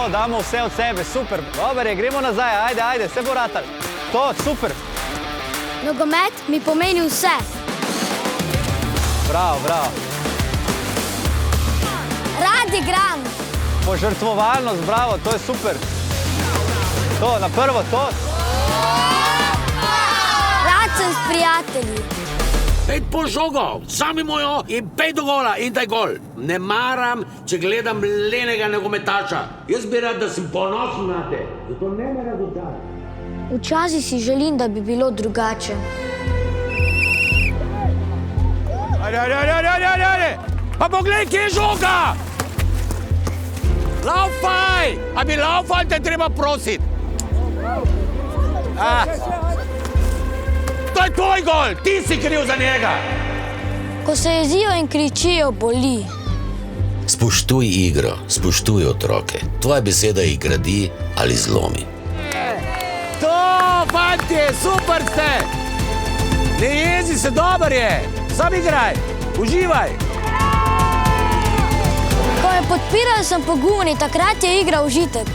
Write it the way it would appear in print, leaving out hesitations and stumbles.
to, damo vse od sebe, super. Dobar je, gremo nazaj, ajde, vse bo ratal. To, super. Nogomet mi pomeni vse. Bravo. Rad igram. Požrtvovalnost, bravo, to je super. To, na prvo, to. Rad sem s prijatelji. 5 po žogo, sami mojo in 5 do gola in daj gol. Ne maram, če gledam lenega nogometaša. Jaz bi rad, da sem ponosen na te. Zato ne me razočarati. Včasih si želim, da bi bilo drugače. Ajde. Pa poglej, kje je žoga! Laufaj! A bi laufal, te treba prositi. To je tvoj gol, ti si kriv za njega. Ko se jezijo in kričijo, boli. Spoštuj igro, spoštuj otroke. Tvoja beseda jih gradi ali zlomi. To, fantje, super ste! Ne jezi se, dober je! Sam igraj, uživaj! Ko me podpirajo, sem pogumni, takrat je igra užitek.